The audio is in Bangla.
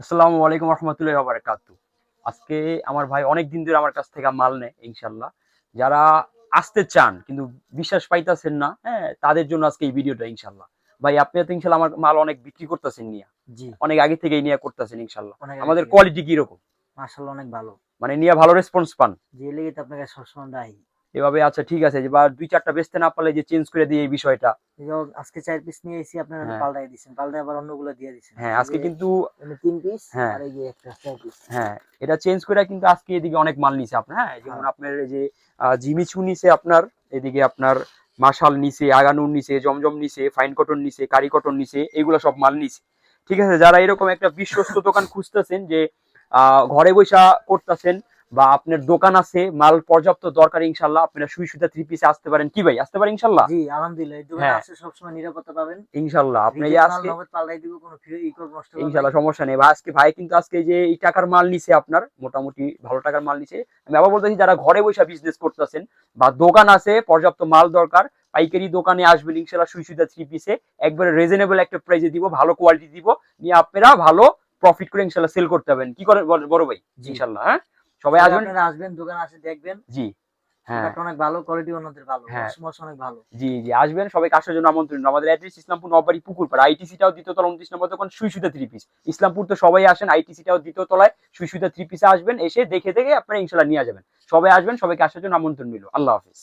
আসসালামু আলাইকুম রহমতুল্লাহি ওয়া বারাকাতু। আজকে আমার ভাই অনেক দিন ধরে আমার কাছ থেকে মাল নেয় ইনশাল্লাহ। যারা আসতে চান কিন্তু বিশ্বাস পাইতাছেন না, হ্যাঁ, তাদের জন্য আজকে এই ভিডিওটা ইনশাল্লাহ। ভাই আপনি তো ইনশাল্লাহ আমার মাল অনেক বিক্রি করতেছেন নিয়ে, জি, অনেক আগে থেকেই নিয়ে করতেছেন ইনশাল্লাহ। অনেক আগে আমাদের থেকে। কোয়ালিটি কিরকম? মাশাআল্লাহ অনেক ভালো। মানে নিয়ে ভালো রেসপন্স পান? জি, এর লেগে তো আপনাকে সবসময় দায়ী। এভাবে আচ্ছা ঠিক আছে, যে বা ২-৪টা বেচতে না পারলে যে চেঞ্জ করে দিই এই বিষয়টা। এই যেমন আজকে ৪ পিস নিয়ে এসেছি আপনারা হ্যাঁ, পাল্টায় দিছেন। পাল্টায় আবার অন্যগুলো দিয়ে দিছেন। হ্যাঁ, এই আজকে যে কিন্তু এখানে ৩ পিস হ্যাঁ, আর এই যে একটা ৪ পিস। হ্যাঁ, এটা চেঞ্জ করে কিন্তু আজকে এদিকে অনেক মাল নিছে আপনার। হ্যাঁ, যেমন হ্যাঁ, আপনার এই যে জিমিচু নিছে আপনার, এদিকে আপনার মাশাল নিছে, আগানুর নিছে, জমজম নিছে, ফাইন কটন নিছে, কারি কটন নিছে, এগুলো সব মাল নিছে। ঠিক আছে, যারা এরকম একটা বিশ্বস্ত দোকান খুঁজতেছেন যে ঘরে বসা করতেছেন বা আপনার দোকান আছে, মাল পর্যাপ্ত দরকার, ইনশাল্লাহ আপনারা সুই সুতা থ্রি পিসে আসতে পারেন। কি ভাই, আসতে পারেন ইনশাল্লাহ? জি আলহামদুলিল্লাহ। এই দোকানে হ্যাঁ, আসলে সবসময় নিরাপত্তা পাবেন। ইনশাল্লাহ আপনি যে রিজেক্ট মাল আজকে নগদ পাল্টায় দিব, কোনো ফ্রি নষ্ট করার নাই। ইনশাল্লাহ সমস্যা নেই ভাই। আজকে ভাই কিন্তু আজকে যে এই টাকার মাল নিছে আপনার, মোটামুটি ভালো টাকার মাল নিছে। আমি আবার বলতেছি, যারা ঘরে বসে বিজনেস করতেছেন বা দোকান আছে, পর্যাপ্ত মাল দরকার, পাইকারি দোকানে আসবেন ইনশাল্লাহ। সুই সুতা থ্রি পিসে একবারে রিজনেবল একটা প্রাইসে দিব, ভালো কোয়ালিটি দিব, নিয়ে আপনারা ভালো প্রফিট করে ইনশাল্লাহ সেল করতে পারবেন। কি করেন বড় ভাই? জি, ইনশাল্লাহ, হ্যাঁ, সবাই সবাই আসবেন। আপনারা আসবেন, দোকানে আসে দেখবেন। জি, হ্যাঁ, প্রোডাক্ট অনেক ভালো, কোয়ালিটি অন্যদের ভালো। হ্যাঁ, ওয়াশ অনেক ভালো। জি, জি, আসবেন, সবাইকে আসার জন্য আমন্ত্রণ। আমাদের অ্যাড্রেস ইসলামপুর নববাড়ি পুকুরপাড়, আইটিসিটাও দ্বিতীয় তলা 29 নম্বর দোকান, সুই সুতা থ্রি পিস। ইসলামপুর তো সবাই আসেন, আইটিসিটাও দ্বিতীয় তলায়, সুই সুতা থ্রি পিসে আসবেন, এসে দেখে দেখে আপনারা ইনশাল্লাহ নিয়ে যাবেন। সবাই আসবেন, সবাইকে আসার জন্য আমন্ত্রণ রইল। আল্লাহ হাফিজ।